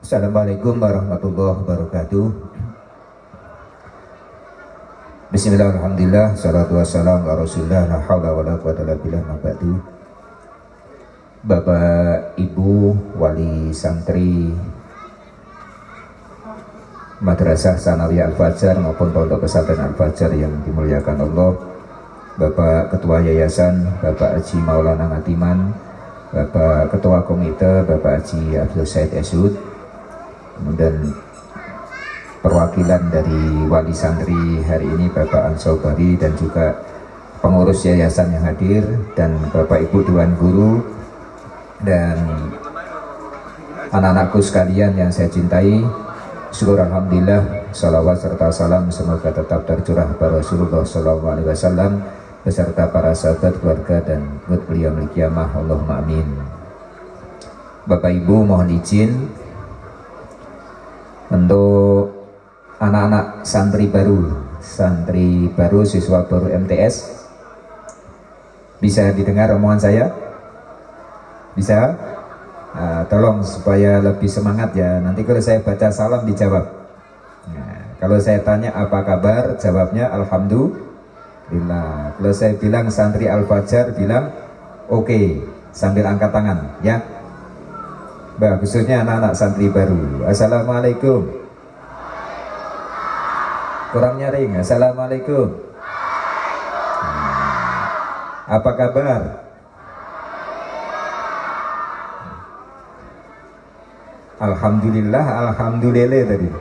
Assalamualaikum warahmatullahi wabarakatuh. Bismillah, alhamdulillah, salatu wassalamu ala rasulillah, la hawla wa la quwwata illa billah, ma ba'du. Bapak Ibu wali santri Madrasah Sanawiyah Al-Fajar maupun Pondok Pesantren Al-Fajar yang dimuliakan Allah, Bapak Ketua Yayasan Bapak Haji Maulana Ngatiman, Bapak Ketua Komite Bapak Haji Abdul Said Esud, kemudian perwakilan dari wali santri hari ini Bapak Ansobari dan juga pengurus yayasan yang hadir, dan Bapak Ibu Dewan Guru dan anak-anakku sekalian yang saya cintai. Syukur alhamdulillah, salawat serta salam semoga tetap tercurah pada Rasulullah SAW beserta para sahabat, keluarga dan umat beliau kiamah. Allahumma amin. Bapak Ibu mohon izin untuk anak-anak santri baru siswa baru MTS, bisa didengar omongan saya? Bisa? Tolong supaya lebih semangat ya. Nanti kalau saya baca salam dijawab. Kalau saya tanya apa kabar, jawabnya alhamdulillah. Kalau saya bilang santri Al-Fajar, bilang oke, sambil angkat tangan ya. Khususnya anak-anak santri baru. Assalamualaikum. Kurang nyaring. Assalamualaikum. Apa kabar? Alhamdulillah, alhamdulillah tadi.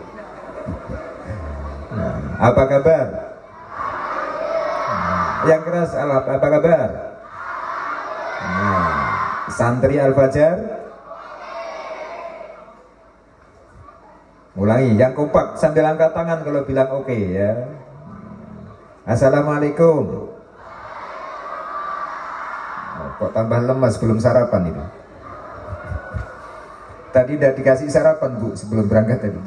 Apa kabar? Yang keras, apa kabar? Santri Al-Fajar. Ulangi, yang kompak sambil angkat tangan kalau bilang oke ya. Assalamualaikum. Kok tambah lemas, belum sarapan ini. Tadi udah dikasih sarapan Bu sebelum berangkat tadi.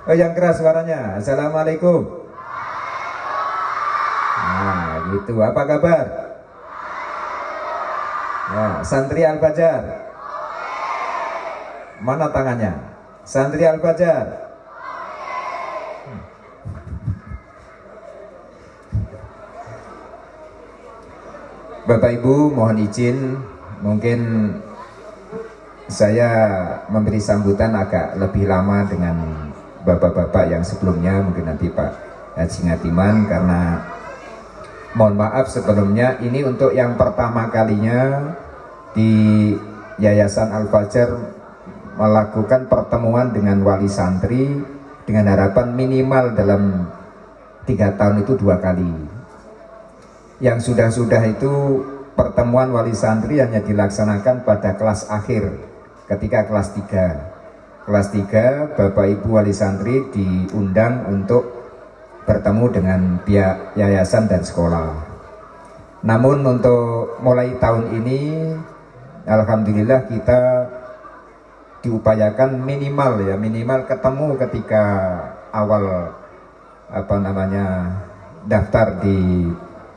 Oh yang keras suaranya. Assalamualaikum. Nah gitu, apa kabar? Ya, santri Al-Fajar. Mana tangannya? Santri Al-Fajar. Bapak Ibu mohon izin, mungkin saya memberi sambutan agak lebih lama dengan bapak-bapak yang sebelumnya, mungkin nanti Pak Haji Ngatiman, karena mohon maaf sebelumnya ini untuk yang pertama kalinya di Yayasan Al-Fajar melakukan pertemuan dengan wali santri dengan harapan minimal dalam 3 tahun itu 2 kali. Yang sudah-sudah itu pertemuan wali santri hanya dilaksanakan pada kelas akhir. Ketika kelas 3 Bapak Ibu wali santri diundang untuk bertemu dengan pihak yayasan dan sekolah. Namun untuk mulai tahun ini alhamdulillah kita diupayakan minimal ketemu ketika awal daftar di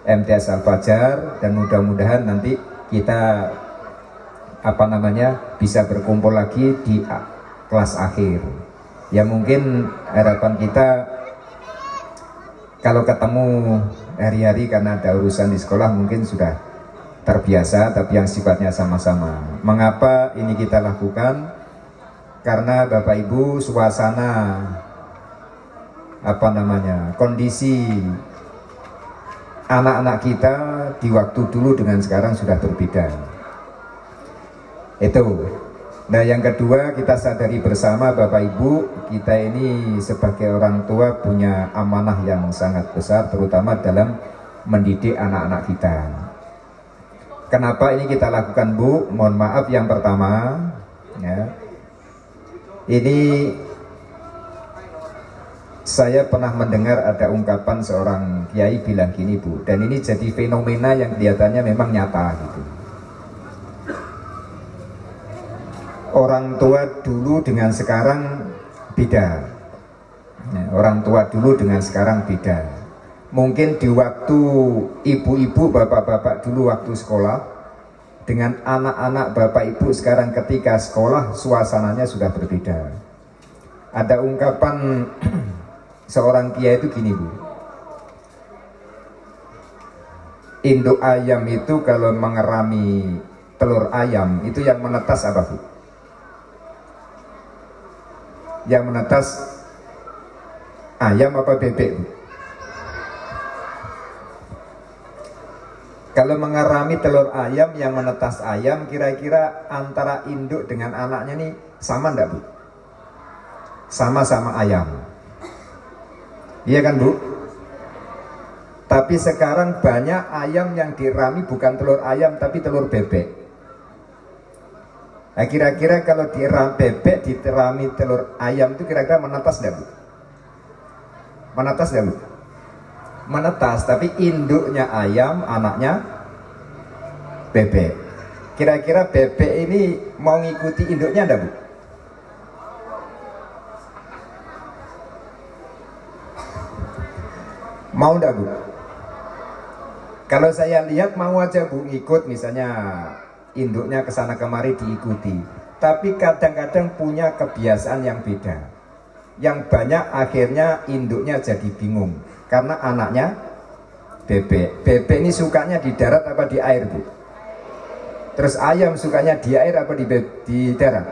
MTS Al-Fajar, dan mudah-mudahan nanti kita bisa berkumpul lagi di kelas akhir. Ya mungkin harapan kita kalau ketemu hari-hari karena ada urusan di sekolah mungkin sudah terbiasa, tapi yang sifatnya sama-sama. Mengapa ini kita lakukan? Karena Bapak Ibu suasana kondisi anak-anak kita di waktu dulu dengan sekarang sudah berbeda. Itu. Nah yang kedua, kita sadari bersama Bapak Ibu, kita ini sebagai orang tua punya amanah yang sangat besar, terutama dalam mendidik anak-anak kita. Kenapa ini kita lakukan Bu? Mohon maaf, yang pertama ya, ini saya pernah mendengar ada ungkapan seorang kiai bilang gini Bu, dan ini jadi fenomena yang kelihatannya memang nyata gitu. Orang tua dulu dengan sekarang beda. Orang tua dulu dengan sekarang beda. Mungkin di waktu ibu-ibu, bapak-bapak dulu waktu sekolah, dengan anak-anak Bapak Ibu sekarang ketika sekolah suasananya sudah berbeda. Ada ungkapan seorang kiai itu gini Bu, induk ayam itu kalau mengerami telur ayam itu yang menetas apa Bu? Yang menetas ayam apa bebek Bu? Kalau mengerami telur ayam yang menetas ayam, kira-kira antara induk dengan anaknya nih sama enggak Bu? Sama-sama ayam. Iya kan Bu? Tapi sekarang banyak ayam yang dirami bukan telur ayam tapi telur bebek. Nah, kira-kira kalau dirami bebek, dirami telur ayam itu kira-kira menetas enggak Bu? Menetas enggak Bu? Menetas, tapi induknya ayam, anaknya bebek. Kira-kira bebek ini mau ngikuti induknya enggak Bu? Mau enggak Bu? Kalau saya lihat mau aja Bu ngikut, misalnya induknya kesana kemari diikuti. Tapi kadang-kadang punya kebiasaan yang beda. Yang banyak akhirnya induknya jadi bingung karena anaknya bebek. Bebek ini sukanya di darat apa di air Bu? Terus ayam sukanya di air apa di darat?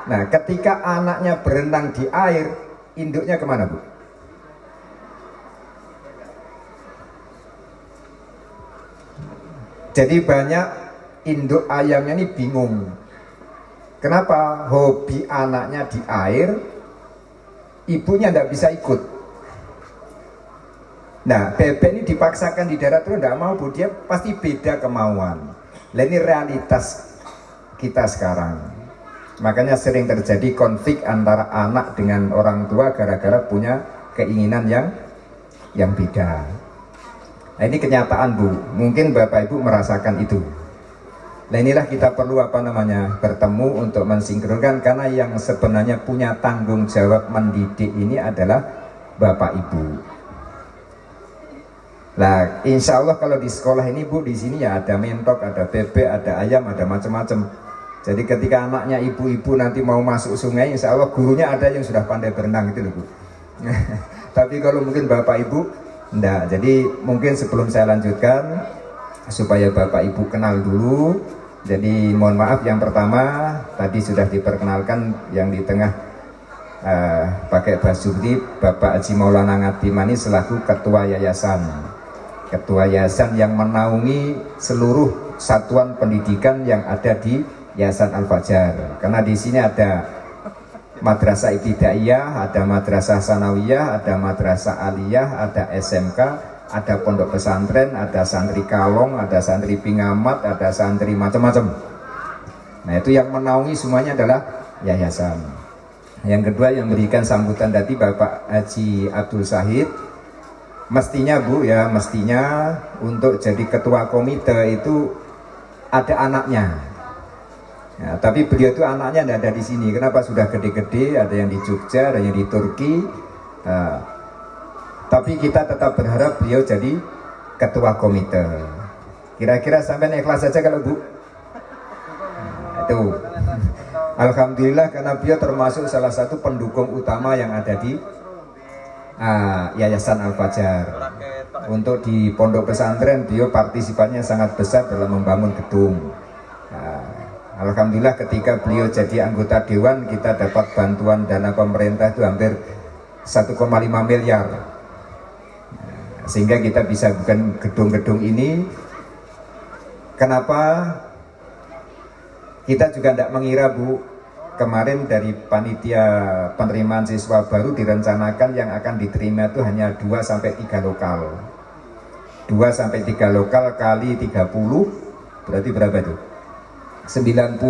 Nah, ketika anaknya berenang di air, induknya kemana Bu? Jadi banyak induk ayamnya ini bingung. Kenapa hobi anaknya di air, ibunya tidak bisa ikut. Nah, bebek ini dipaksakan di darat terus tidak mau Bu, dia pasti beda kemauan. Nah, ini realitas kita sekarang. Makanya sering terjadi konflik antara anak dengan orang tua gara-gara punya keinginan yang beda. Nah, ini kenyataan Bu, mungkin Bapak Ibu merasakan itu. Nah, inilah kita perlu bertemu untuk mensinkronkan, karena yang sebenarnya punya tanggung jawab mendidik ini adalah Bapak Ibu. Nah, insya Allah kalau di sekolah ini Bu, di sini ya ada mentok, ada bebek, ada ayam, ada macam-macam. Jadi ketika anaknya ibu-ibu nanti mau masuk sungai, insya Allah gurunya ada yang sudah pandai berenang gitu loh Bu. Tapi kalau mungkin Bapak Ibu enggak. Jadi mungkin sebelum saya lanjutkan, supaya Bapak Ibu kenal dulu. Jadi mohon maaf, yang pertama tadi sudah diperkenalkan, yang di tengah pakai baju putih Bapak Haji Maulana Ngatimani selaku Ketua Yayasan. Ketua Yayasan yang menaungi seluruh satuan pendidikan yang ada di Yayasan Al-Fajar. Karena di sini ada Madrasah Ibtidaiyah, ada Madrasah Sanawiyah, ada Madrasah Aliyah, ada SMK, ada pondok pesantren, ada santri Kalong, ada santri Pingamat, ada santri macam-macam. Nah, itu yang menaungi semuanya adalah yayasan. Yang kedua yang memberikan sambutan tadi Bapak Haji Abdul Syahid. Mestinya Bu ya, mestinya untuk jadi ketua komite itu ada anaknya. Ya, tapi beliau itu anaknya tidak ada di sini. Kenapa? Sudah gede-gede, ada yang di Jogja, ada yang di Turki. Tapi kita tetap berharap beliau jadi ketua komite. Kira-kira sampai ikhlas saja kalau Bu? Itu. Alhamdulillah, karena beliau termasuk salah satu pendukung utama yang ada di Yayasan Al-Fajar. Untuk di pondok pesantren beliau partisipannya sangat besar dalam membangun gedung. Alhamdulillah ketika beliau jadi anggota dewan, kita dapat bantuan dana pemerintah itu hampir 1,5 miliar. Sehingga kita bisa bukan gedung-gedung ini. Kenapa? Kita juga tidak mengira Bu, kemarin dari panitia penerimaan siswa baru direncanakan yang akan diterima itu hanya 2-3 lokal. 2-3 lokal kali 30 berarti berapa itu? 90.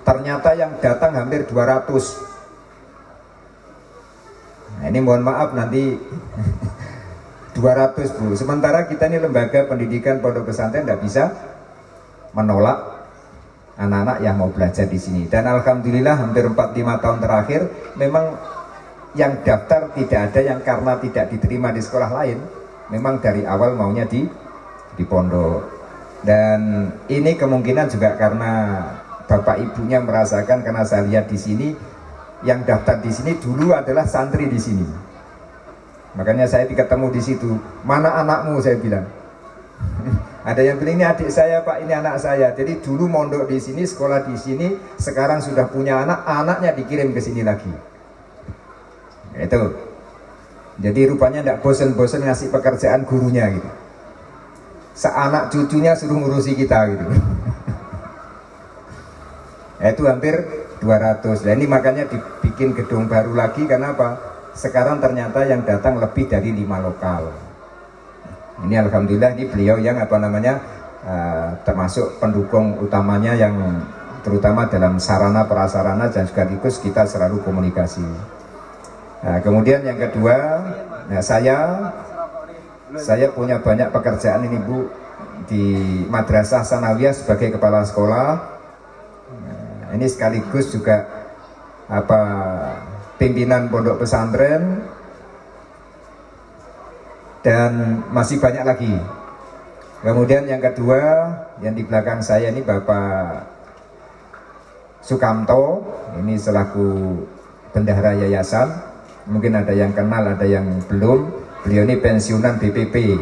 Ternyata yang datang hampir 200. Nah, ini mohon maaf nanti 200 Bu. Sementara kita ini lembaga pendidikan pondok pesantren tidak bisa menolak anak-anak yang mau belajar di sini. Dan alhamdulillah hampir 4-5 tahun terakhir memang yang daftar tidak ada yang karena tidak diterima di sekolah lain. Memang dari awal maunya di pondok. Dan ini kemungkinan juga karena bapak ibunya merasakan, karena saya lihat di sini yang daftar di sini dulu adalah santri di sini. Makanya saya ketemu di situ, mana anakmu, saya bilang. Ada yang bilang ini adik saya Pak, ini anak saya. Jadi dulu mondok di sini, sekolah di sini, sekarang sudah punya anak, anaknya dikirim ke sini lagi. Itu. Jadi rupanya tidak bosan-bosan ngasih pekerjaan gurunya gitu. Seanak cucunya suruh ngurusi kita gitu. Itu hampir 200. Dan ini makanya dibikin gedung baru lagi, karena apa? Sekarang ternyata yang datang lebih dari 5 lokal. Ini alhamdulillah, ini beliau yang termasuk pendukung utamanya, yang terutama dalam sarana prasarana dan sekaligus kita selalu komunikasi. Nah, kemudian yang kedua, nah saya punya banyak pekerjaan ini Bu, di Madrasah Sanawiyah sebagai kepala sekolah. Nah, ini sekaligus juga pimpinan pondok pesantren, dan masih banyak lagi. Kemudian yang kedua, yang di belakang saya ini Bapak Sukamto, ini selaku bendahara yayasan. Mungkin ada yang kenal, ada yang belum. Beliau ini pensiunan BPP.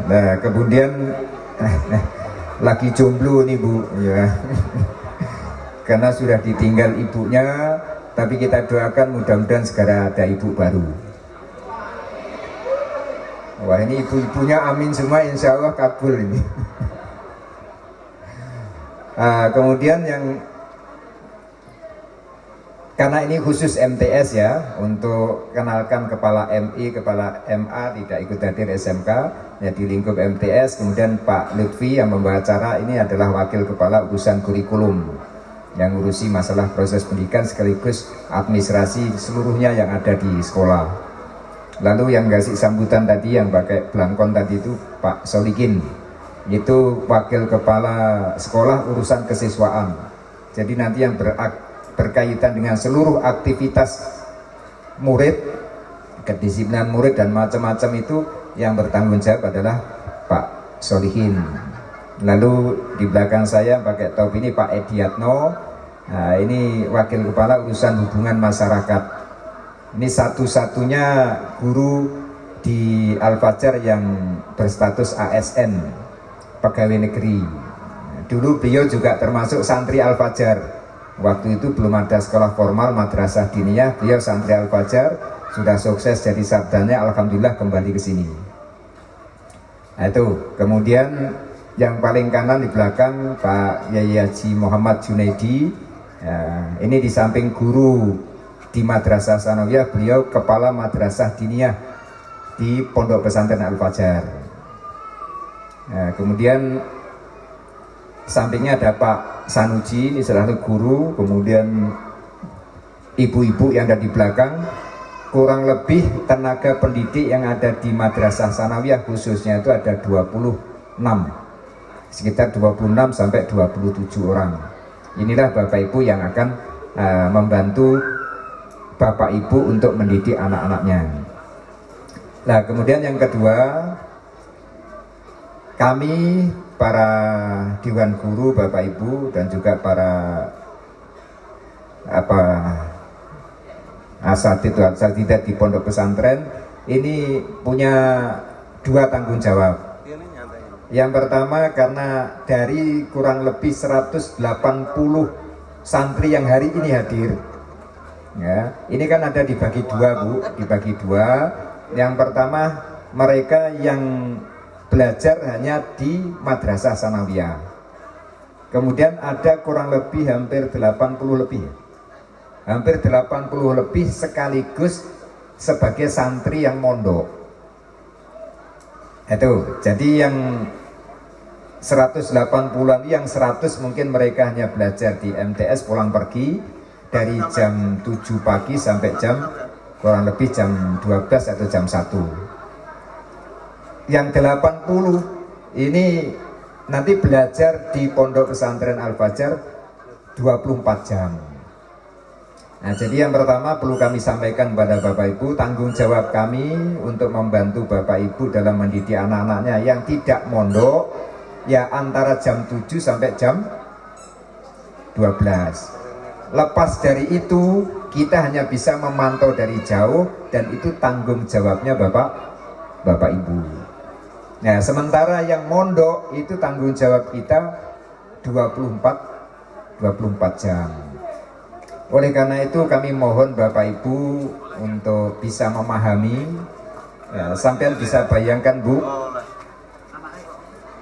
Nah, kemudian lagi jomblo nih Bu, ya. Karena sudah ditinggal ibunya, tapi kita doakan mudah-mudahan segera ada ibu baru. Wah, ini ibu-ibunya amin semua, insya Allah kabul ini. Kemudian yang, karena ini khusus MTS ya, untuk kenalkan kepala MI, kepala MA tidak ikut hadir SMK, ya di lingkup MTS. Kemudian Pak Lutfi yang membawa acara ini adalah wakil kepala urusan kurikulum, yang ngurusi masalah proses pendidikan sekaligus administrasi seluruhnya yang ada di sekolah. Lalu yang ngasih sambutan tadi, yang pakai belangkon tadi itu Pak Solikin, itu wakil kepala sekolah urusan kesiswaan. Jadi nanti yang berkaitan dengan seluruh aktivitas murid, kedisiplinan murid dan macam-macam itu, yang bertanggung jawab adalah Pak Solihin. Lalu di belakang saya pakai top ini Pak Ediatno. Nah, ini wakil kepala urusan hubungan masyarakat. Ini satu-satunya guru di Al-Fajar yang berstatus ASN, pegawai negeri. Dulu beliau juga termasuk santri Al-Fajar. Waktu itu belum ada sekolah formal madrasah diniyah, beliau santri Al-Fajar, sudah sukses jadi sarjana, alhamdulillah kembali ke sini. Nah, itu. Kemudian yang paling kanan di belakang Pak Yai Haji Muhammad Junaidi. Ya, ini di samping guru di Madrasah Sanawiyah, beliau kepala Madrasah Diniyah di Pondok Pesantren Al-Fajar. Nah, kemudian sampingnya ada Pak Sanuji, ini selalu guru. Kemudian ibu-ibu yang ada di belakang, kurang lebih tenaga pendidik yang ada di Madrasah Sanawiyah khususnya itu ada 26, sekitar 26 sampai 27 orang. Inilah Bapak Ibu yang akan membantu Bapak Ibu untuk mendidik anak-anaknya. Nah, kemudian yang kedua, kami para Dewan Guru, Bapak Ibu, dan juga para asatidzah di pondok pesantren ini punya dua tanggung jawab. Yang pertama, karena dari kurang lebih 180 santri yang hari ini hadir, ya, ini kan ada dibagi dua Bu, dibagi dua. Yang pertama, mereka yang belajar hanya di Madrasah Sanawiyah. Kemudian ada kurang lebih hampir 80 lebih, hampir 80 lebih sekaligus sebagai santri yang mondok. Itu, jadi yang 180-an, yang 100 mungkin mereka hanya belajar di MTS, pulang pergi dari jam 7 pagi sampai jam kurang lebih jam 12 atau jam 1. Yang 80 ini nanti belajar di Pondok Pesantren Al-Fajar 24 jam. Nah, jadi yang pertama perlu kami sampaikan pada Bapak Ibu, tanggung jawab kami untuk membantu Bapak Ibu dalam mendidik anak-anaknya yang tidak mondok, ya antara jam 7 sampai jam 12. Lepas dari itu, kita hanya bisa memantau dari jauh dan itu tanggung jawabnya Bapak Ibu. Nah, sementara yang mondok itu tanggung jawab kita 24 jam. Oleh karena itu kami mohon Bapak Ibu untuk bisa memahami, ya, sampean bisa bayangkan Bu,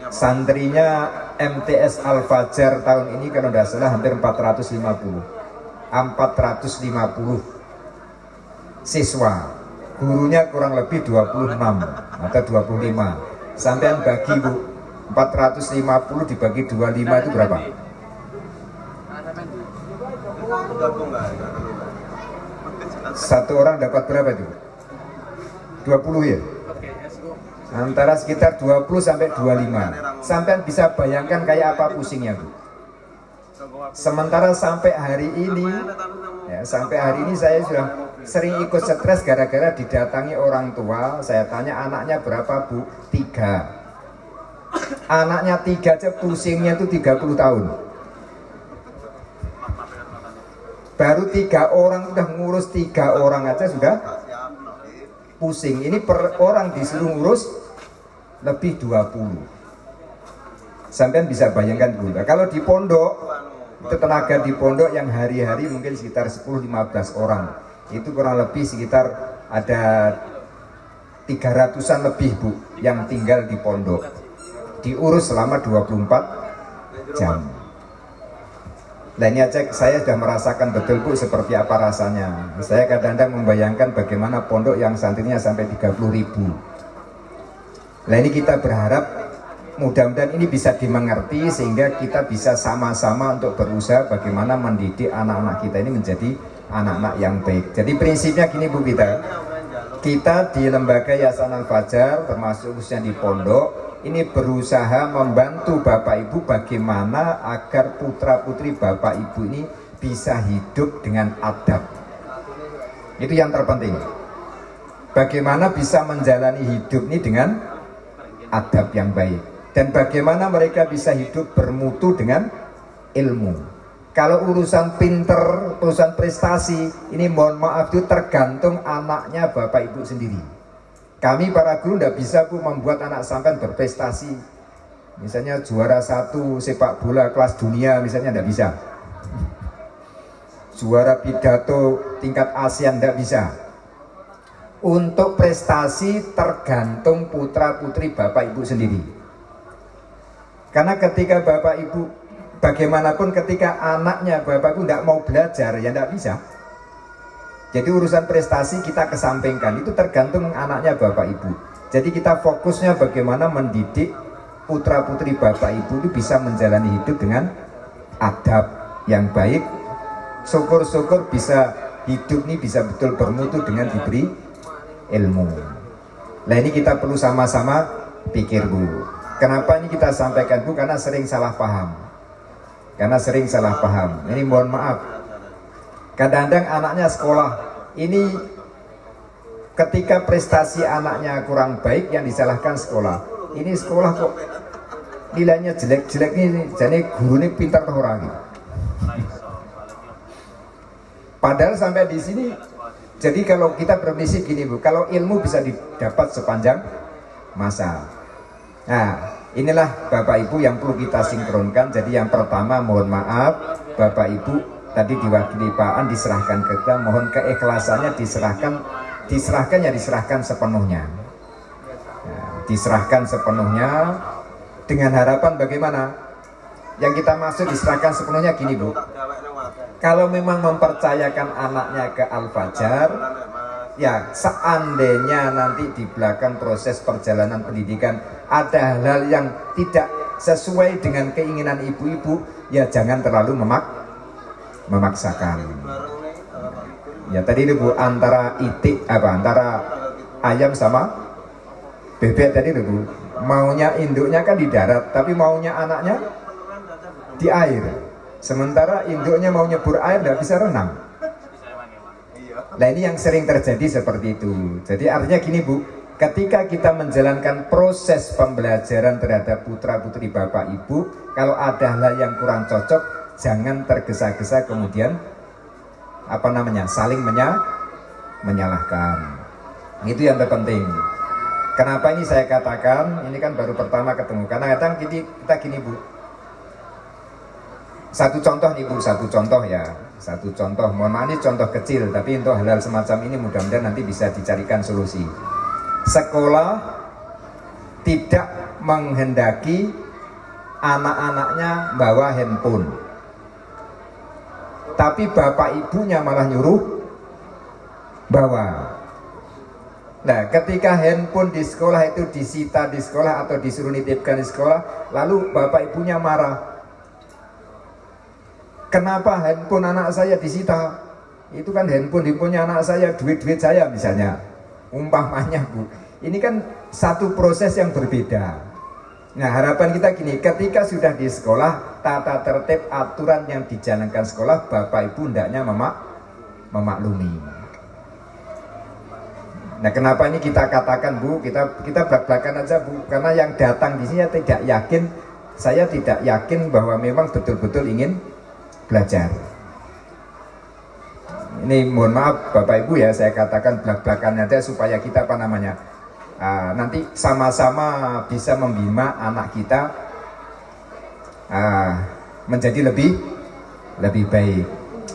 santrinya MTS Al-Fajar tahun ini kalau tidak salah hampir 450 siswa, gurunya kurang lebih 26 atau 25. Sampean bagi Bu, 450 dibagi 25 itu berapa? Satu orang dapat berapa itu? 20 ya? Antara sekitar 20 sampai 25. Sampai bisa bayangkan kayak apa pusingnya Bu. Sementara sampai hari ini, ya, sampai hari ini saya sudah sering ikut stres gara-gara didatangi orang tua. Saya tanya anaknya berapa Bu? 3. Anaknya 3 aja pusingnya itu 30 tahun. Baru 3 orang udah ngurus 3 orang aja sudah pusing. Ini per orang disuruh ngurus lebih 20. Sampai bisa bayangkan Bu. Kalau di pondok itu tenaga di pondok yang hari-hari mungkin sekitar 10-15 orang. Itu kurang lebih sekitar ada 300-an lebih Bu yang tinggal di pondok. Diurus selama 24 jam. Nah ini aja saya sudah merasakan betul Bu seperti apa rasanya. Saya kadang-kadang membayangkan bagaimana pondok yang santrinya sampai 30.000. Nah ini kita berharap mudah-mudahan ini bisa dimengerti sehingga kita bisa sama-sama untuk berusaha bagaimana mendidik anak-anak kita ini menjadi anak-anak yang baik. Jadi prinsipnya gini Bu, kita di lembaga Yayasan Al-Fajar termasuk khususnya di pondok ini berusaha membantu Bapak Ibu bagaimana agar putra-putri Bapak Ibu ini bisa hidup dengan adab. Itu yang terpenting. Bagaimana bisa menjalani hidup ini dengan adab yang baik. Dan bagaimana mereka bisa hidup bermutu dengan ilmu. Kalau urusan pinter, urusan prestasi, ini mohon maaf itu tergantung anaknya Bapak Ibu sendiri. Kami para guru tidak bisa Bu membuat anak sampean berprestasi. Misalnya juara 1 sepak bola kelas dunia misalnya tidak bisa. Juara pidato tingkat ASEAN tidak bisa. Untuk prestasi tergantung putra putri Bapak Ibu sendiri. Karena ketika Bapak Ibu bagaimanapun ketika anaknya Bapak Ibu tidak mau belajar ya tidak bisa. Jadi urusan prestasi kita kesampingkan, itu tergantung anaknya Bapak Ibu. Jadi kita fokusnya bagaimana mendidik putra putri Bapak Ibu itu bisa menjalani hidup dengan adab yang baik. Syukur-syukur bisa hidup ini bisa betul bermutu dengan diberi ilmu. Nah ini kita perlu sama-sama pikir Bu. Kenapa ini kita sampaikan Bu? Karena sering salah paham. Ini mohon maaf. Kadang-kadang anaknya sekolah ini ketika prestasi anaknya kurang baik yang disalahkan sekolah. Ini sekolah kok nilainya jelek-jelek ini, jadi guru ini pintar orang gitu. Padahal sampai di sini, jadi kalau kita berprinsip gini Bu, kalau ilmu bisa didapat sepanjang masa. Nah, inilah Bapak Ibu yang perlu kita sinkronkan. Jadi yang pertama mohon maaf Bapak Ibu tadi diwakili Pak An diserahkan ke kita, mohon keikhlasannya diserahkan sepenuhnya. Nah, diserahkan sepenuhnya dengan harapan bagaimana? Yang kita maksud diserahkan sepenuhnya gini Bu. Kalau memang mempercayakan anaknya ke Al-Fajar, ya seandainya nanti di belakang proses perjalanan pendidikan ada hal-hal yang tidak sesuai dengan keinginan ibu-ibu, ya jangan terlalu memaksakan. Ya tadi itu Bu, antara antara ayam sama bebek tadi itu Bu, maunya induknya kan di darat, tapi maunya anaknya di air. Sementara induknya mau nyebur air tidak bisa renang. Nah ini yang sering terjadi seperti itu. Jadi artinya gini Bu, ketika kita menjalankan proses pembelajaran terhadap putra putri bapak ibu, kalau ada hal yang kurang cocok, jangan tergesa-gesa kemudian saling menyalahkan. Itu yang terpenting. Kenapa ini saya katakan, ini kan baru pertama ketemu, karena kadang kita gini Bu, satu contoh nih Bu, satu contoh, mohon maaf ini contoh kecil, tapi untuk hal-hal semacam ini mudah-mudahan nanti bisa dicarikan solusi. Sekolah tidak menghendaki anak-anaknya bawa handphone, tapi bapak ibunya malah nyuruh bawa. Nah, ketika handphone di sekolah itu disita di sekolah atau disuruh nitipkan di sekolah, lalu bapak ibunya marah. Kenapa handphone anak saya disita? Itu kan handphonenya anak saya, duit-duit saya misalnya. Umpamanya Bu, ini kan satu proses yang berbeda. Nah harapan kita gini, ketika sudah di sekolah, tata tertib aturan yang dijalankan sekolah, bapak ibu hendaknya memaklumi. Nah kenapa ini kita katakan Bu, kita belak-belakan aja Bu, karena yang datang di sini saya tidak yakin bahwa memang betul-betul ingin belajar. Ini mohon maaf Bapak Ibu ya, saya katakan belak-belakan aja supaya kita nanti sama-sama bisa membina anak kita menjadi lebih baik.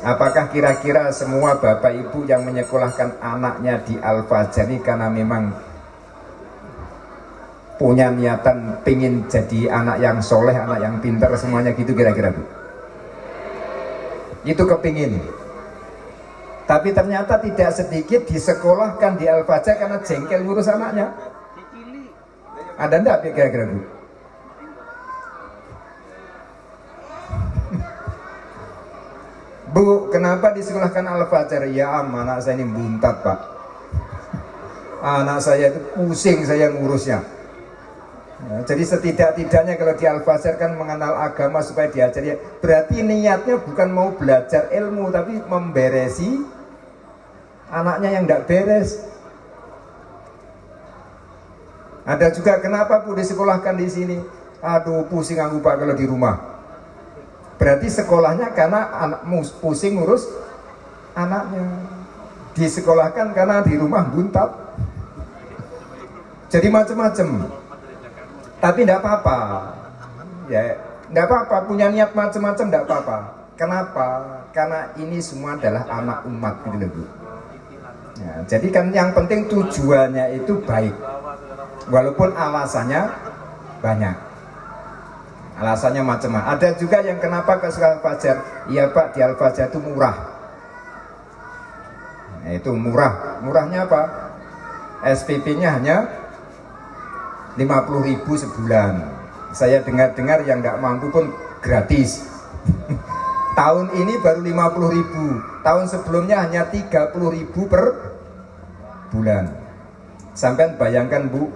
Apakah kira-kira semua Bapak Ibu yang menyekolahkan anaknya di Al-Fajar ini karena memang punya niatan pengen jadi anak yang soleh, anak yang pintar semuanya gitu kira-kira Bu? Itu kepingin, tapi ternyata tidak sedikit disekolahkan di Al-Fajar karena jengkel ngurus anaknya. Ada enggak kira-kira Bu? Bu, kenapa disekolahkan Al-Fajar? Ya anak saya ini buntat Pak, anak saya itu pusing saya ngurusnya. Ya, jadi setidak-tidaknya kalau di Al-Fajar kan mengenal agama supaya diajari, berarti niatnya bukan mau belajar ilmu tapi memberesi anaknya yang tidak beres. Ada juga kenapa Bu disekolahkan di sini? Aduh pusing aku Pak kalau di rumah. Berarti sekolahnya karena pusing ngurus anaknya. Disekolahkan karena di rumah buntat. Jadi macam-macam. Tapi tidak apa-apa, ya, tidak apa-apa, punya niat macam-macam tidak apa-apa. Kenapa? Karena ini semua adalah anak umat gitu loh Bu. Ya, jadi kan yang penting tujuannya itu baik, walaupun alasannya banyak, alasannya macam-macam. Ada juga yang kenapa ke Al-Fajar? Iya Pak, di Al-Fajar itu murah. Nah, itu murahnya apa? SPP-nya hanya 50.000 sebulan. Saya dengar-dengar yang nggak mampu pun gratis. Tahun ini baru 50.000, tahun sebelumnya hanya 30.000 per bulan. Sampai bayangkan Bu,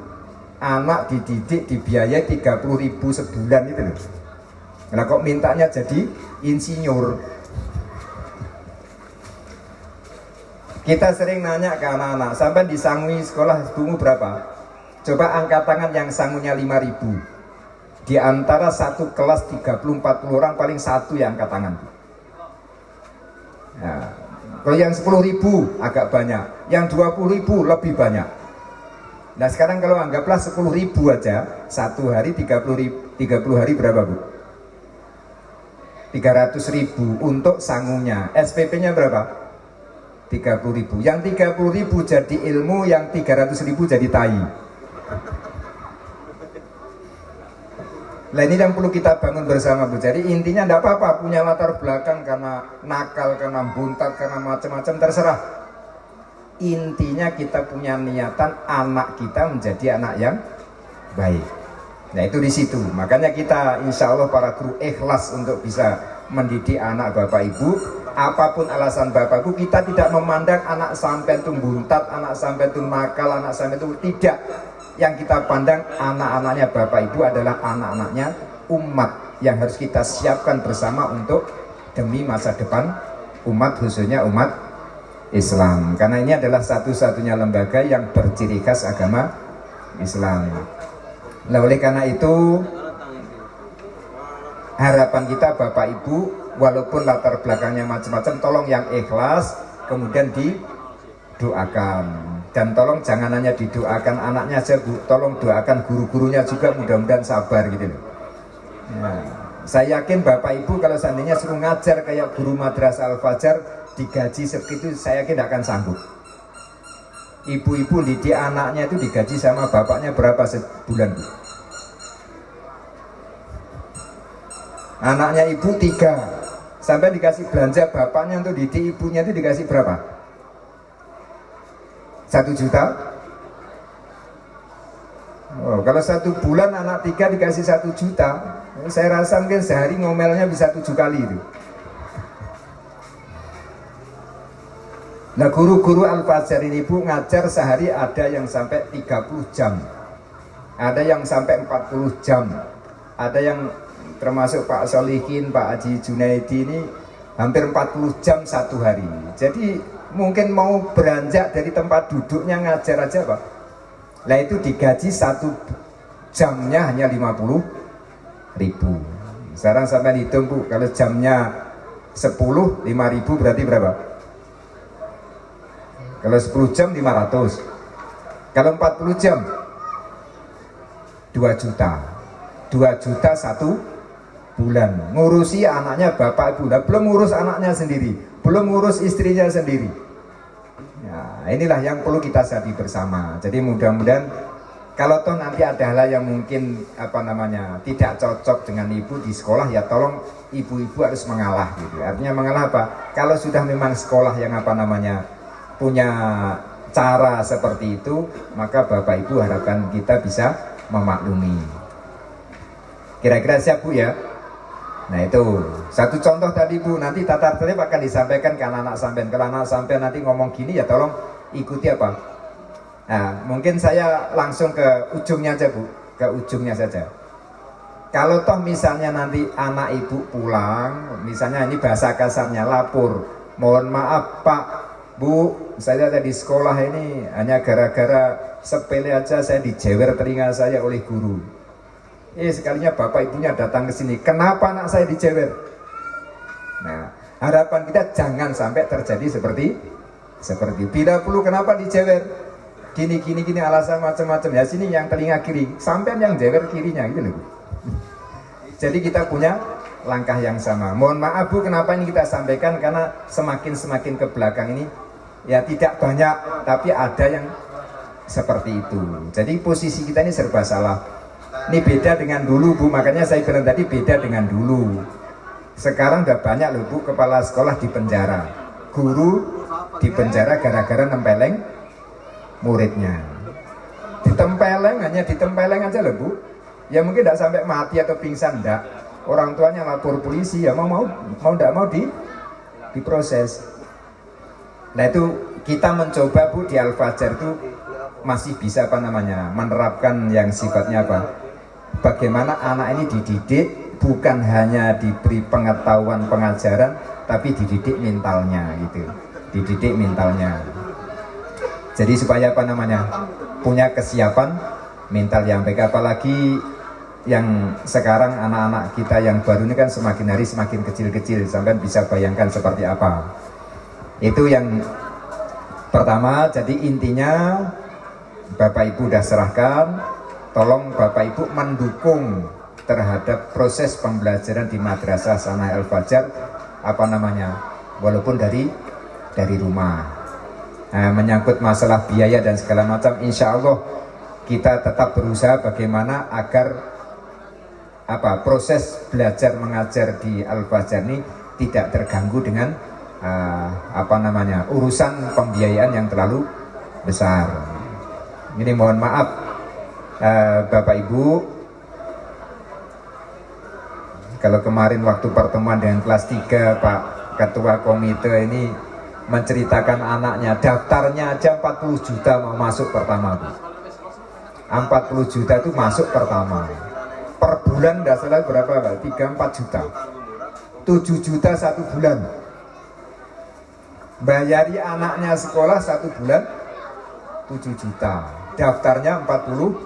anak dididik dibiayai 30.000 sebulan itu loh. Nah kok mintanya jadi insinyur. Kita sering nanya ke anak-anak, sampai disangui sekolah bungu berapa? Coba angkat tangan yang sangunya 5.000. Di antara satu kelas 30-40 orang paling satu yang angkat tangan. Nah, kalau yang 10.000 agak banyak, yang 20.000 lebih banyak. Nah sekarang kalau anggaplah 10.000 aja, satu hari 30 hari berapa Bu? 300.000 untuk sangunya. SPP-nya berapa? 30.000. Yang 30.000 jadi ilmu, yang 300.000 jadi tai. Nah ini yang perlu kita bangun bersama Bu. Jadi intinya tidak apa-apa punya latar belakang karena nakal, karena buntat, karena macam-macam, terserah. Intinya kita punya niatan anak kita menjadi anak yang baik. Nah itu di situ. Makanya kita insya Allah para guru ikhlas untuk bisa mendidik anak Bapak Ibu. Apapun alasan Bapak Ibu, kita tidak memandang anak sampai itu buntat, anak sampai itu nakal, anak sampai itu tidak. Yang kita pandang anak-anaknya Bapak Ibu adalah anak-anaknya umat yang harus kita siapkan bersama untuk demi masa depan umat, khususnya umat Islam, karena ini adalah satu-satunya lembaga yang berciri khas agama Islam. Nah, oleh karena itu harapan kita Bapak Ibu, walaupun latar belakangnya macam-macam, tolong yang ikhlas, kemudian didoakan, dan tolong jangan hanya didoakan anaknya saja Bu, tolong doakan guru-gurunya juga, mudah-mudahan sabar gitu loh. Nah, saya yakin Bapak Ibu kalau seandainya suruh ngajar kayak guru Madrasah Al-Fajar digaji segitu, saya yakin tidak akan sanggup. Ibu-ibu didik anaknya itu digaji sama bapaknya berapa sebulan Bu? Anaknya ibu 3, sampai dikasih belanja bapaknya untuk didik ibunya itu dikasih berapa? 1 juta? Oh, kalau 1 bulan anak 3 dikasih 1 juta, saya rasa mungkin sehari ngomelnya bisa 7 kali itu. Nah, guru-guru Al-Fajar ini Bu ngajar sehari ada yang sampai 30 jam, ada yang sampai 40 jam, ada yang termasuk Pak Solihin, Pak Haji Junaidi ini hampir 40 jam satu hari. Jadi mungkin mau beranjak dari tempat duduknya ngajar aja Pak, lah itu digaji 1 jamnya hanya 50.000. Sekarang sampai hitung Bu, kalau jamnya 10, 5.000 berarti berapa? Kalau 10 jam 500, kalau 40 jam 2 juta, 2 juta 1 bulan. Ngurusi anaknya bapak ibu, belum ngurus anaknya sendiri, belum ngurus istrinya sendiri. Nah, inilah yang perlu kita sadari bersama. Jadi mudah-mudahan kalau toh nanti ada hal yang mungkin tidak cocok dengan ibu di sekolah, ya tolong ibu-ibu harus mengalah gitu. Artinya mengalah apa? Kalau sudah memang sekolah yang punya cara seperti itu, maka Bapak Ibu harapkan kita bisa memaklumi. Kira-kira siap Bu ya? Nah itu satu contoh tadi Bu, nanti tata tertib akan disampaikan ke anak-anak sampean. Kalau anak sampean nanti ngomong gini ya tolong ikuti apa? Nah mungkin saya langsung ke ujungnya aja Bu, ke ujungnya saja. Kalau toh misalnya nanti anak ibu pulang, misalnya ini bahasa kasarnya lapor, mohon maaf Pak, Bu, saya tadi sekolah ini hanya gara-gara sepele aja saya dijewer telinga saya oleh guru. Sekalinya bapak ibunya datang ke sini, kenapa anak saya dijewer? Nah, harapan kita jangan sampai terjadi seperti bila perlu kenapa dijewer? Gini alasan macam-macam. Ya sini yang telinga kiri, sampai yang jewer kirinya gitu loh. Jadi kita punya langkah yang sama. Mohon maaf Bu, kenapa ini kita sampaikan, karena semakin ke belakang ini ya tidak banyak, tapi ada yang seperti itu. Jadi posisi kita ini serba salah. Ini beda dengan dulu Bu, makanya saya bilang tadi beda dengan dulu. Sekarang udah banyak loh Bu kepala sekolah di penjara, guru di penjara gara-gara nempeleng muridnya. Hanya ditempeleng aja loh Bu. Ya mungkin tidak sampai mati atau pingsan, enggak. Orang tuanya lapor polisi, ya mau tidak mau diproses. Nah itu kita mencoba Bu di Al-Fajar itu masih bisa menerapkan yang sifatnya bagaimana anak ini dididik, bukan hanya diberi pengetahuan pengajaran, tapi dididik mentalnya gitu, dididik mentalnya. Jadi supaya punya kesiapan mental yang baik, apalagi yang sekarang anak-anak kita yang baru ini kan semakin hari semakin kecil-kecil, sampai bisa bayangkan seperti apa. Itu yang pertama. Jadi intinya Bapak Ibu sudah serahkan, tolong Bapak Ibu mendukung terhadap proses pembelajaran di Madrasah Sanah Al-Fajar walaupun dari rumah. Nah, menyangkut masalah biaya dan segala macam, insya Allah kita tetap berusaha bagaimana agar proses belajar mengajar di Al-Fajar ini tidak terganggu dengan urusan pembiayaan yang terlalu besar. Ini mohon maaf Bapak Ibu, kalau kemarin waktu pertemuan dengan kelas 3 Pak Ketua Komite ini menceritakan anaknya daftarnya aja 40 juta mau masuk pertama Bu. 40 juta itu masuk pertama, per bulan tidak salah berapa Pak? 3-4 juta, 7 juta 1 bulan. bayari anaknya sekolah 1 bulan 7 juta, daftarnya 40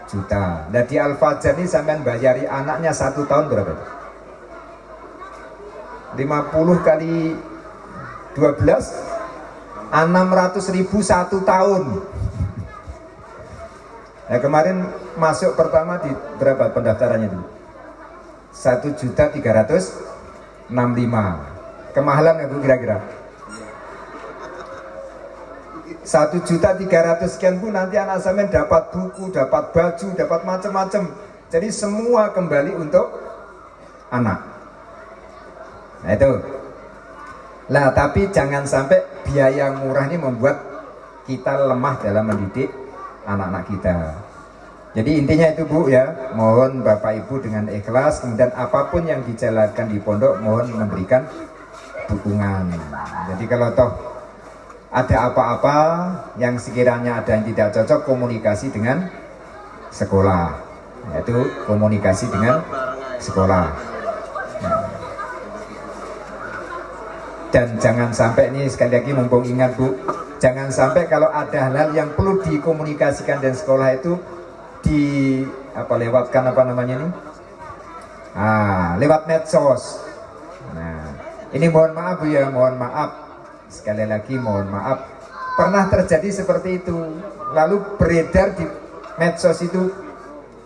juta. Nah di Al-Fajar ini sampean bayari anaknya 1 tahun berapa? 50 kali 12 600.000 1 tahun. Nah kemarin masuk pertama di berapa pendaftarannya itu? 1.365.000. Kemahalan nggak Bu kira-kira? 1.300.000 sekian pun nanti anak sampean dapat buku, dapat baju, dapat macam-macam. Jadi semua kembali untuk anak. Nah itu. Nah tapi jangan sampai biaya murah ini membuat kita lemah dalam mendidik anak-anak kita. Jadi intinya itu Bu ya, mohon Bapak Ibu dengan ikhlas, kemudian apapun yang dijalankan di pondok mohon memberikan dukungan. Jadi kalau toh ada apa-apa yang sekiranya ada yang tidak cocok, komunikasi dengan sekolah, yaitu komunikasi dengan sekolah. Nah. Dan jangan sampai, ini sekali lagi mumpung ingat Bu, jangan sampai kalau ada hal-hal yang perlu dikomunikasikan dan sekolah itu lewatkan lewat medsos. Nah, ini mohon maaf Bu ya, mohon maaf. Sekali lagi mohon maaf, pernah terjadi seperti itu. Lalu beredar di medsos itu,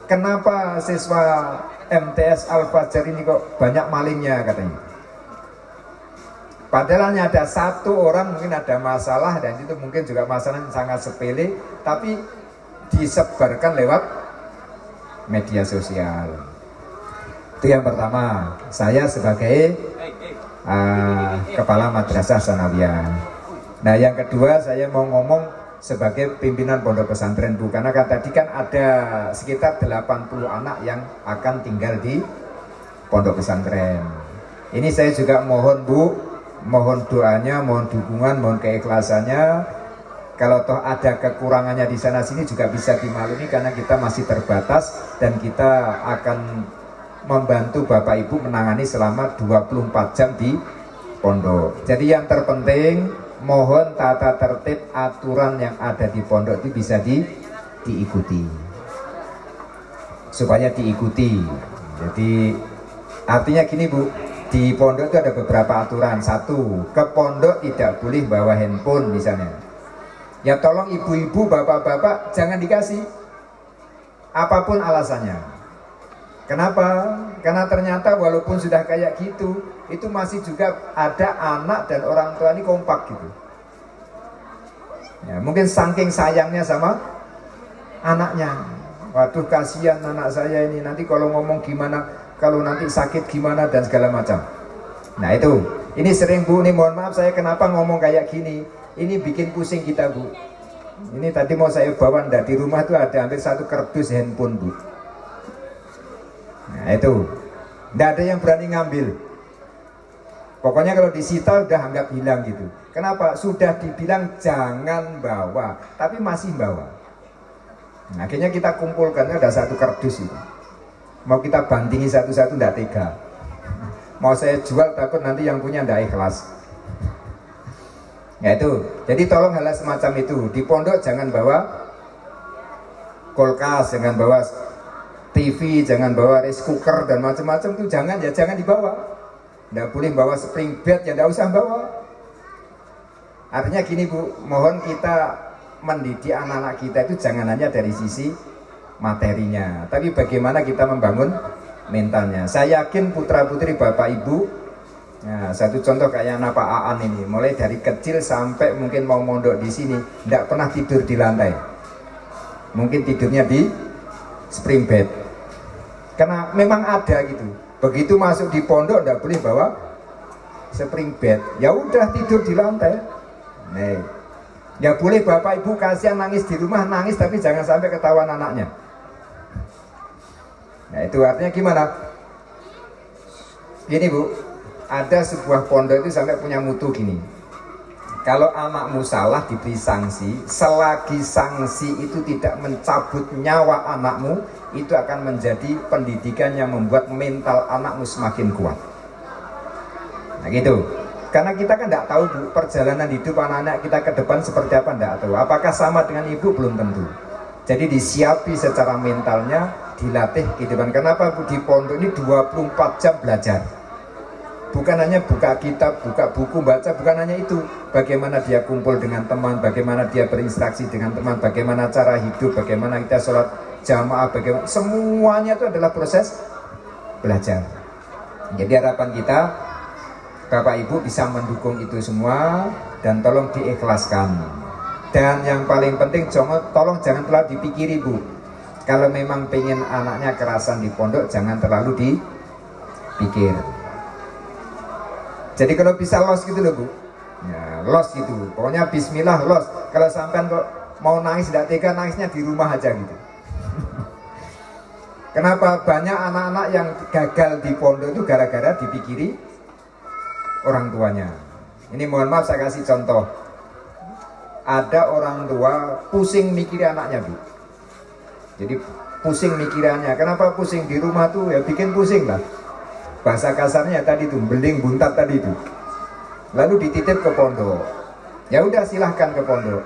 kenapa siswa MTS Al-Fajar ini kok banyak malingnya katanya. Padahal hanya ada 1 orang mungkin ada masalah, dan itu mungkin juga masalah yang sangat sepele, tapi disebarkan lewat media sosial. Itu yang pertama, saya sebagai Kepala Madrasah Sanawiyah. Nah yang kedua, saya mau ngomong sebagai pimpinan pondok pesantren Bu, karena kan tadi kan ada sekitar 80 anak yang akan tinggal di pondok pesantren. Ini saya juga mohon Bu, mohon doanya, mohon dukungan, mohon keikhlasannya. Kalau toh ada kekurangannya di sana sini juga bisa dimaklumi, karena kita masih terbatas dan kita akan membantu Bapak Ibu menangani selama 24 jam di pondok. Jadi yang terpenting mohon tata tertib aturan yang ada di pondok itu bisa diikuti, supaya diikuti. Jadi artinya gini Bu, di pondok itu ada beberapa aturan. 1, ke pondok tidak boleh bawa handphone misalnya. Ya tolong ibu-ibu, bapak-bapak jangan dikasih, apapun alasannya. Kenapa? Karena ternyata walaupun sudah kayak gitu, itu masih juga ada anak dan orang tua ini kompak gitu. Ya, mungkin saking sayangnya sama anaknya. Waduh kasihan anak saya ini, nanti kalau ngomong gimana, kalau nanti sakit gimana dan segala macam. Nah itu, ini sering Bu, ini mohon maaf saya kenapa ngomong kayak gini. Ini bikin pusing kita Bu. Ini tadi mau saya bawa, ndak di rumah tuh ada hampir 1 kardus handphone Bu. Nah itu, nggak ada yang berani ngambil. Pokoknya kalau disita udah anggap hilang gitu. Kenapa? Sudah dibilang jangan bawa, tapi masih bawa. Nah, akhirnya kita kumpulkan, ada 1 kardus itu. Mau kita bantingi satu-satu nggak tega. Mau saya jual takut nanti yang punya nggak ikhlas. Ya itu, jadi tolong hal semacam itu. Di pondok jangan bawa kulkas, jangan bawa TV, jangan bawa rice cooker dan macam-macam tuh jangan dibawa. Nggak boleh bawa spring bed, ya nggak usah bawa. Artinya gini Bu, mohon kita mendidik anak-anak kita itu jangan hanya dari sisi materinya, tapi bagaimana kita membangun mentalnya. Saya yakin putra putri Bapak Ibu, nah, satu contoh kayak Pak Aan ini, mulai dari kecil sampai mungkin mau mondok di sini, nggak pernah tidur di lantai. Mungkin tidurnya di spring bed, karena memang ada gitu. Begitu masuk di pondok nggak boleh bawa spring bed, ya udah tidur di lantai. Nih, ya boleh Bapak Ibu kasihan nangis di rumah, nangis tapi jangan sampai ketahuan anaknya. Nah itu artinya gimana? Gini Bu, ada sebuah pondok itu sampai punya mutu gini. Kalau anakmu salah diberi sanksi, selagi sanksi itu tidak mencabut nyawa anakmu, itu akan menjadi pendidikan yang membuat mental anakmu semakin kuat. Nah gitu. Karena kita kan tidak tahu Bu, perjalanan hidup anak-anak kita ke depan seperti apa, tidak tahu. Apakah sama dengan ibu, belum tentu. Jadi disiapi secara mentalnya, dilatih kehidupan. Kenapa Bu, di pondok ini 24 jam belajar. Bukan hanya buka kitab, buka buku, baca, bukan hanya itu. Bagaimana dia kumpul dengan teman, bagaimana dia berinteraksi dengan teman, bagaimana cara hidup, bagaimana kita sholat jamaah, bagaimana, semuanya itu adalah proses belajar. Jadi harapan kita, Bapak Ibu bisa mendukung itu semua dan tolong diikhlaskan. Dan yang paling penting, tolong jangan terlalu dipikiri Bu. Kalau memang pengen anaknya kerasan di pondok, jangan terlalu dipikir. Jadi kalau bisa los gitu loh Bu, ya, los gitu. Pokoknya bismillah los. Kalau sampean kok mau nangis tidak tega, nangisnya di rumah aja gitu. Kenapa banyak anak-anak yang gagal di pondok itu gara-gara dipikiri orang tuanya. Ini mohon maaf saya kasih contoh. Ada orang tua pusing mikiri anaknya Bu. Jadi pusing mikirannya. Kenapa pusing di rumah tuh? Ya bikin pusing lah. Bahasa kasarnya tadi tuh beling buntat tadi itu. Lalu dititip ke pondok. Ya udah silahkan ke pondok.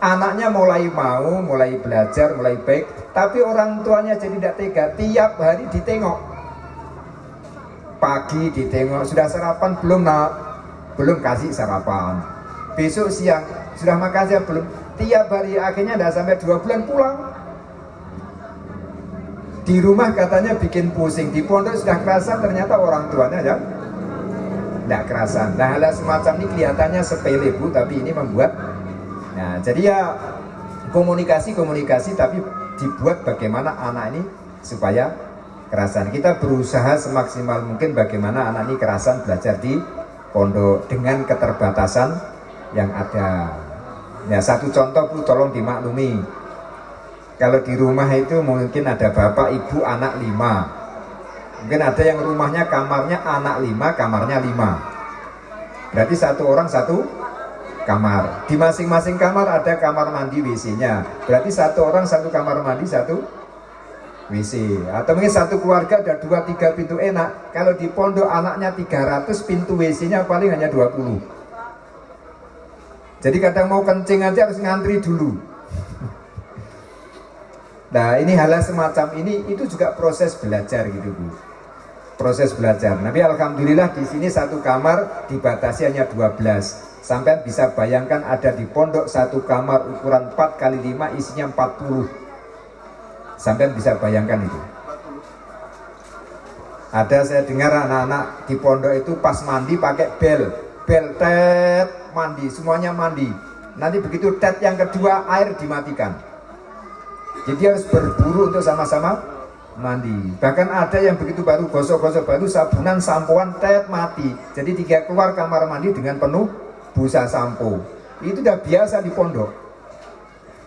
Anaknya mulai mau, mulai belajar, mulai baik. Tapi orang tuanya jadi tidak tega. Tiap hari ditengok. Pagi ditengok, sudah sarapan belum nak? Belum, kasih sarapan. Besok siang, sudah makan siang belum? Tiap hari, akhirnya tidak sampai 2 bulan pulang. Di rumah katanya bikin pusing, di pondok sudah kerasan, ternyata orang tuanya ya tidak kerasan. Nah hal semacam ini kelihatannya sepele Bu, tapi ini membuat. Nah jadi ya komunikasi tapi dibuat bagaimana anak ini supaya kerasan. Kita berusaha semaksimal mungkin bagaimana anak ini kerasan belajar di pondok dengan keterbatasan yang ada. Ya satu contoh Bu, tolong dimaklumi. Kalau di rumah itu mungkin ada bapak, ibu, anak 5. Mungkin ada yang rumahnya kamarnya anak 5, kamarnya 5. Berarti satu orang satu kamar. Di masing-masing kamar ada kamar mandi WC-nya. Berarti satu orang satu kamar mandi, satu WC. Atau mungkin satu keluarga ada 2-3 pintu enak. Kalau di pondok anaknya 300, pintu WC-nya paling hanya 20. Jadi kadang mau kencing aja harus ngantri dulu. Nah ini hal semacam ini itu juga proses belajar gitu Bu. Proses belajar. Tapi alhamdulillah di sini satu kamar dibatasi hanya 12. Sampai bisa bayangkan ada di pondok satu kamar ukuran 4x5 isinya 40. Sampai bisa bayangkan itu. Ada saya dengar anak-anak di pondok itu pas mandi pakai bel tet mandi, semuanya mandi. Nanti begitu tet yang kedua air dimatikan. Jadi harus berburu untuk sama-sama mandi. Bahkan ada yang begitu baru gosok-gosok baru sabunan sampoan tet mati. Jadi 3 keluar kamar mandi dengan penuh busa sampo. Itu udah biasa di pondok.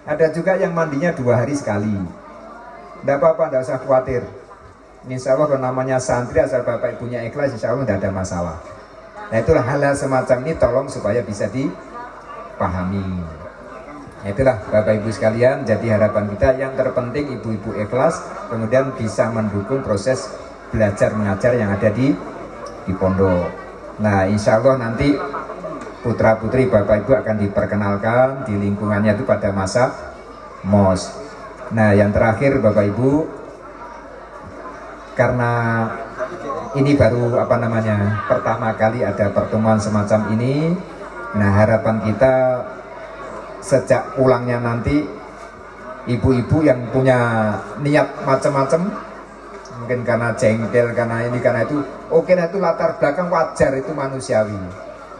Ada juga yang mandinya 2 hari sekali. Tidak apa-apa, tidak usah khawatir. Insya Allah kalau namanya santri asal bapak ibunya ikhlas, insya Allah tidak ada masalah. Nah itulah hal semacam ini tolong supaya bisa dipahami. Itulah Bapak Ibu sekalian, jadi harapan kita yang terpenting ibu-ibu ikhlas, kemudian bisa mendukung proses belajar mengajar yang ada di pondok. Nah insya Allah nanti putra putri Bapak Ibu akan diperkenalkan di lingkungannya itu pada masa MOS. Nah yang terakhir Bapak Ibu, karena ini baru pertama kali ada pertemuan semacam ini. Nah harapan kita sejak pulangnya nanti ibu-ibu yang punya niat macam-macam, mungkin karena jengkel, karena ini, karena itu, oke, nah itu latar belakang wajar, itu manusiawi,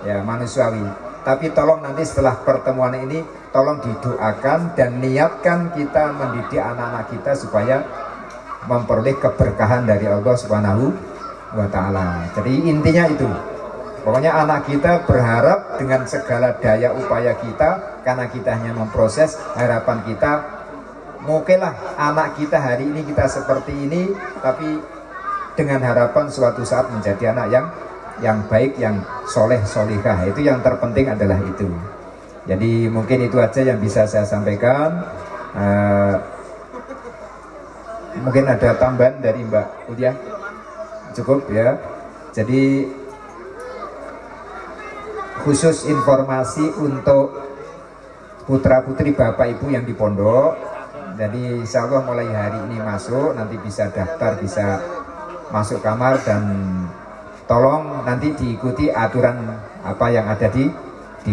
ya manusiawi. Tapi tolong nanti setelah pertemuan ini, tolong didoakan dan niatkan kita mendidik anak-anak kita supaya memperoleh keberkahan dari Allah Subhanahu wa Ta'ala. Jadi intinya itu. Pokoknya anak kita berharap dengan segala daya upaya kita, karena kita hanya memproses, harapan kita mungkinlah anak kita hari ini kita seperti ini, tapi dengan harapan suatu saat menjadi anak yang baik, yang soleh solihah. Itu yang terpenting adalah itu. Jadi mungkin itu aja yang bisa saya sampaikan. Mungkin ada tambahan dari Mbak Udia? Cukup ya. Jadi khusus informasi untuk putra putri bapak ibu yang di pondok. Jadi insya Allah mulai hari ini masuk, nanti bisa daftar, bisa masuk kamar, dan tolong nanti diikuti aturan apa yang ada di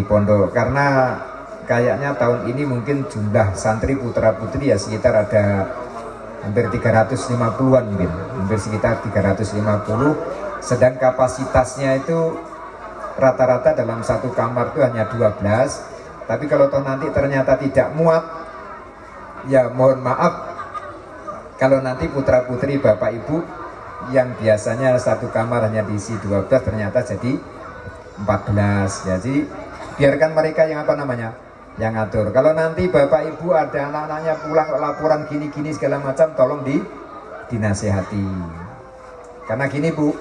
pondok, karena kayaknya tahun ini mungkin jumlah santri putra putri ya sekitar ada hampir 350-an mungkin, hampir sekitar 350, sedang kapasitasnya itu rata-rata dalam satu kamar itu hanya 12. Tapi kalau toh nanti ternyata tidak muat, ya mohon maaf, kalau nanti putra putri bapak ibu yang biasanya satu kamar hanya diisi 12 ternyata jadi 14. Jadi biarkan mereka yang apa namanya, yang ngatur. Kalau nanti bapak ibu ada anak-anaknya pulang laporan gini-gini segala macam, tolong dinasehati. Karena gini Bu,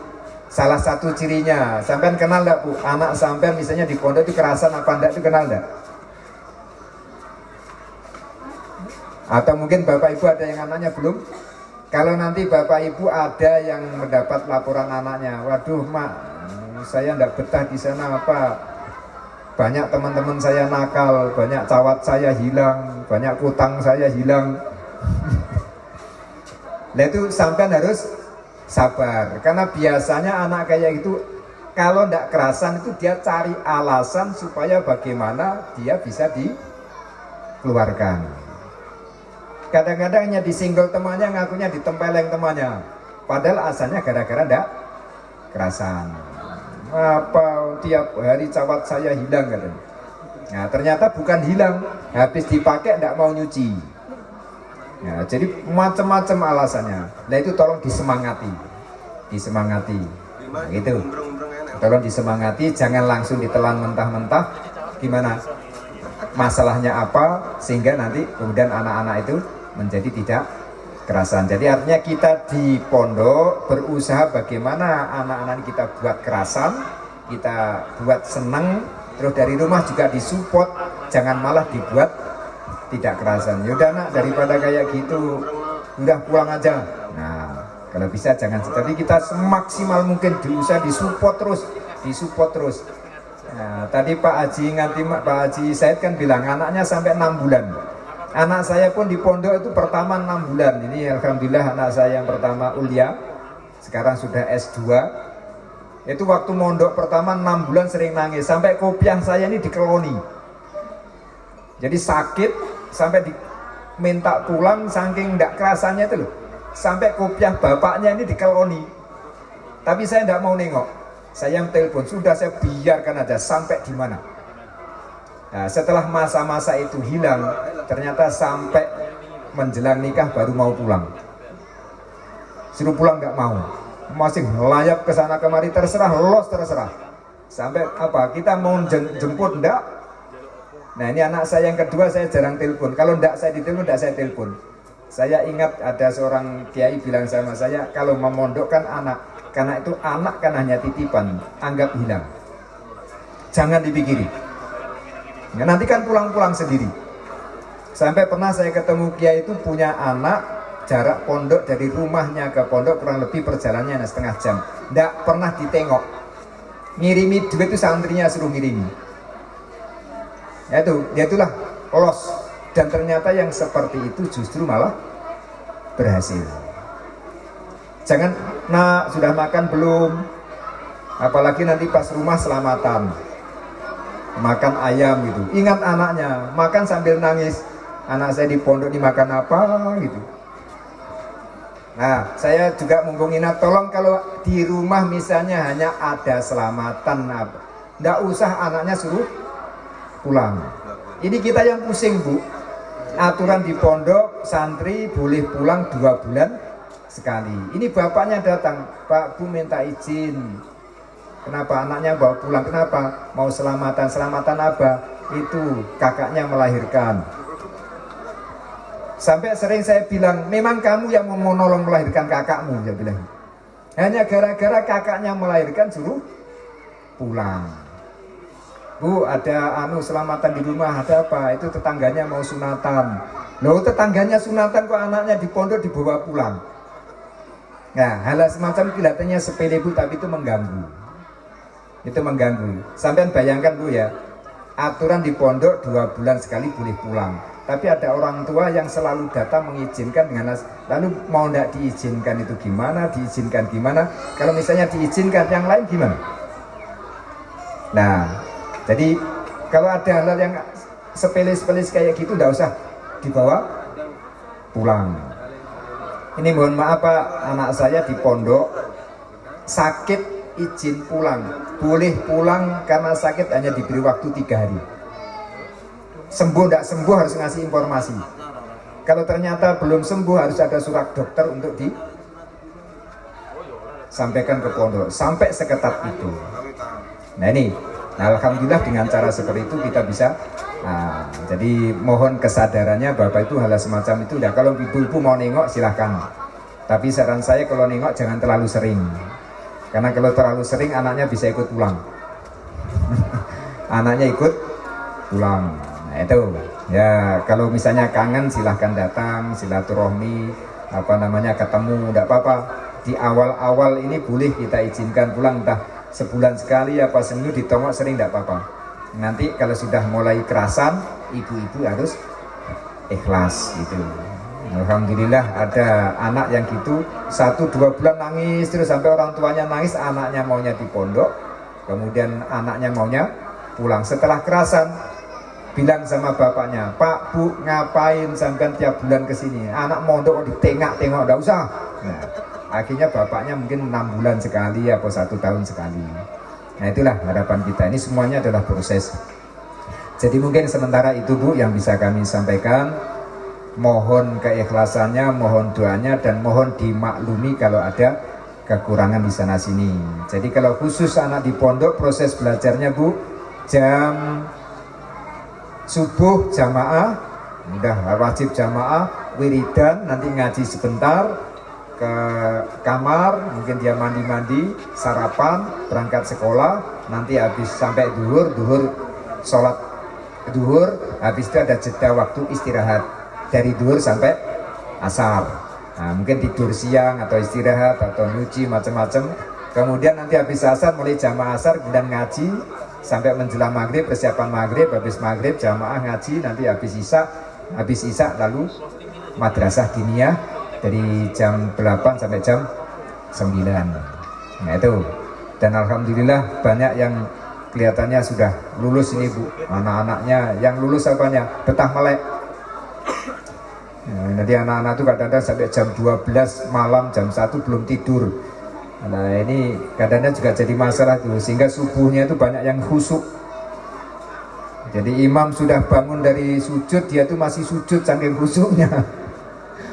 salah satu cirinya, sampean kenal enggak Bu, anak sampean misalnya di pondok itu kerasan apa enggak, itu kenal enggak? Atau mungkin bapak ibu ada yang anaknya belum? Kalau nanti bapak ibu ada yang mendapat laporan anaknya, waduh mak, saya enggak betah di sana, apa banyak teman-teman saya nakal, banyak cawat saya hilang, banyak utang saya hilang. Nah itu sampean harus sabar, karena biasanya anak kayak itu kalau ndak kerasan itu dia cari alasan supaya bagaimana dia bisa dikeluarkan. Kadang-kadang hanya disinggol temannya, ngakunya ditempeleng temannya, padahal asalnya gara-gara ndak kerasan. Apa tiap hari cawat saya hilang katanya. Nah ternyata bukan hilang, habis dipakai ndak mau nyuci. Ya, jadi macam-macam alasannya. Nah itu tolong disemangati, nah, gitu. Tolong disemangati, jangan langsung ditelan mentah-mentah. Gimana masalahnya apa, sehingga nanti kemudian anak-anak itu menjadi tidak kerasan. Jadi artinya kita di pondok berusaha bagaimana anak-anak kita buat kerasan, kita buat seneng, terus dari rumah juga disupport, jangan malah dibuat tidak kerasan. Yaudah nak, daripada kayak gitu udah pulang aja. Nah kalau bisa jangan, tapi kita semaksimal mungkin diusaha disupport terus. Nah, tadi Pak Haji Said kan bilang anaknya sampai 6 bulan. Anak saya pun di pondok itu pertama 6 bulan. Ini alhamdulillah anak saya yang pertama Ulia, sekarang sudah S2. Itu waktu mondok pertama 6 bulan sering nangis, sampai kopiah saya ini dikeloni. Jadi sakit sampai diminta pulang saking ndak kerasannya itu loh. Sampai kopiah bapaknya ini dikeloni. Tapi saya ndak mau nengok. Saya yang telepon, sudah saya biarkan aja sampai di mana. Nah, setelah masa-masa itu hilang, ternyata sampai menjelang nikah baru mau pulang. Suruh pulang nggak mau, masih melayap ke sana kemari, terserah, los terserah. Sampai apa? Kita mau jemput ndak? Nah ini anak saya yang kedua saya jarang telepon. Kalau ndak saya ditelepon, ndak saya telepon. Saya ingat ada seorang kiai bilang sama saya, kalau memondokkan anak, karena itu anak kan hanya titipan, anggap hilang. Jangan dipikiri. Ya, nanti kan pulang-pulang sendiri. Sampai pernah saya ketemu kiai itu punya anak, jarak pondok dari rumahnya ke pondok kurang lebih perjalanannya setengah jam. Nggak pernah ditengok. Ngirimi duit itu santrinya suruh ngirimi. Ya itulah los. Dan ternyata yang seperti itu justru malah berhasil. Jangan, nak sudah makan belum? Apalagi nanti pas rumah selamatan, makan ayam gitu. Ingat anaknya, makan sambil nangis. Anak saya di pondok dimakan apa gitu. Nah, saya juga mengingat, tolong kalau di rumah misalnya hanya ada selamatan, nggak usah anaknya suruh pulang. Ini kita yang pusing Bu. Aturan di pondok santri boleh pulang 2 bulan sekali. Ini bapaknya datang, Pak Bu minta izin. Kenapa anaknya bawa pulang? Kenapa? Mau selamatan. Selamatan apa? Itu kakaknya melahirkan. Sampai sering saya bilang, memang kamu yang mau nolong melahirkan kakakmu, saya bilang. Hanya gara-gara kakaknya melahirkan suruh pulang. Bu, ada selamatan di rumah, ada apa? Itu tetangganya mau sunatan. Loh, tetangganya sunatan kok anaknya di pondok dibawa pulang. Nah, hal semacam kelihatannya sepele Bu, tapi itu mengganggu. itu mengganggu. Sampean bayangkan Bu ya, aturan di pondok 2 bulan sekali boleh pulang, tapi ada orang tua yang selalu datang mengizinkan dengan lalu mau tidak diizinkan itu gimana, diizinkan gimana, kalau misalnya diizinkan yang lain gimana? Nah, jadi kalau ada hal yang sepele-sepele kayak gitu tidak usah dibawa pulang. Ini mohon maaf Pak, anak saya di pondok sakit, izin pulang, boleh pulang karena sakit, hanya diberi waktu 3 hari. Sembuh tidak sembuh harus ngasih informasi. Kalau ternyata belum sembuh harus ada surat dokter untuk disampaikan ke pondok, sampai seketat itu. Nah ini, alhamdulillah dengan cara seperti itu kita bisa. Nah, jadi mohon kesadarannya Bapak itu hal semacam itu. Ya, kalau ibu-ibu mau nengok silahkan. Tapi saran saya kalau nengok jangan terlalu sering. Karena kalau terlalu sering anaknya bisa ikut pulang. Anaknya ikut pulang. Nah itu. Ya kalau misalnya kangen silahkan datang, silaturahmi, ketemu, tidak apa-apa. Di awal-awal ini boleh kita izinkan pulang, entah sebulan sekali apa seminggu ditongok sering tidak apa-apa. Nanti kalau sudah mulai kerasan, ibu-ibu harus ikhlas gitu. Alhamdulillah ada anak yang gitu 1-2 bulan nangis terus sampai orang tuanya nangis, anaknya maunya di pondok, kemudian anaknya maunya pulang. Setelah kerasan bilang sama bapaknya, Pak Bu ngapain sampai tiap bulan kesini, anak mondok ditengok-tengok, enggak usah. Nah, akhirnya bapaknya mungkin 6 bulan sekali atau 1 tahun sekali. Nah itulah harapan kita, ini semuanya adalah proses. Jadi mungkin sementara itu Bu yang bisa kami sampaikan. Mohon keikhlasannya, mohon doanya, dan mohon dimaklumi kalau ada kekurangan di sana sini. Jadi kalau khusus anak di pondok, proses belajarnya Bu, jam subuh jamaah, udah wajib jamaah, wiridan, nanti ngaji sebentar, ke kamar, mungkin dia mandi-mandi, sarapan, berangkat sekolah, nanti habis sampai duhur, sholat duhur, habis itu ada jeda waktu istirahat. Dari duhur sampai asar. Nah, mungkin tidur siang atau istirahat atau nyuci macam-macam. Kemudian nanti habis asar mulai jamaah asar dan ngaji sampai menjelang maghrib, persiapan maghrib, habis maghrib jamaah ngaji, nanti habis isya lalu madrasah diniyah dari jam 8 sampai jam 9. Nah itu. Dan alhamdulillah banyak yang kelihatannya sudah lulus ini Bu. Anak-anaknya yang lulus apanya? Betah melek. Nah, nanti anak-anak itu kadang-kadang sampai jam 12 malam, jam 1 belum tidur. Nah ini kadang-kadang juga jadi masalah tuh, sehingga subuhnya itu banyak yang khusyuk. Jadi imam sudah bangun dari sujud, dia tuh masih sujud saking khusyuknya.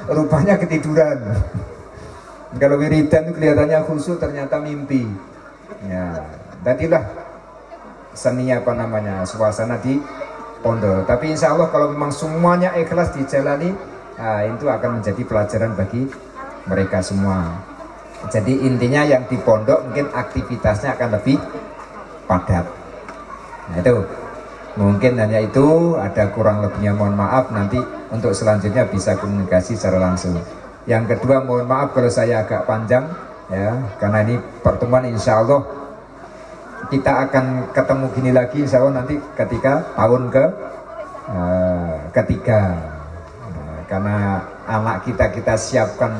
Rupanya ketiduran. Kalau wiridan itu kelihatannya khusyuk, ternyata mimpi. Ya, tadilah seni suasana di pondok. Tapi insya Allah kalau memang semuanya ikhlas dijalani, nah, itu akan menjadi pelajaran bagi mereka semua. Jadi intinya yang di pondok mungkin aktivitasnya akan lebih padat. Nah itu mungkin hanya itu, ada kurang lebihnya mohon maaf, nanti untuk selanjutnya bisa komunikasi secara langsung. Yang kedua mohon maaf kalau saya agak panjang ya, karena ini pertemuan insya Allah kita akan ketemu gini lagi insya Allah nanti ketika tahun ketiga. Karena anak kita siapkan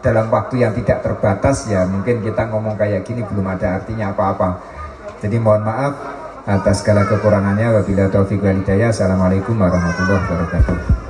dalam waktu yang tidak terbatas, ya mungkin kita ngomong kayak gini belum ada artinya apa-apa. Jadi mohon maaf atas segala kekurangannya. Wabillahi taufiq wal hidayah. Assalamualaikum warahmatullahi wabarakatuh.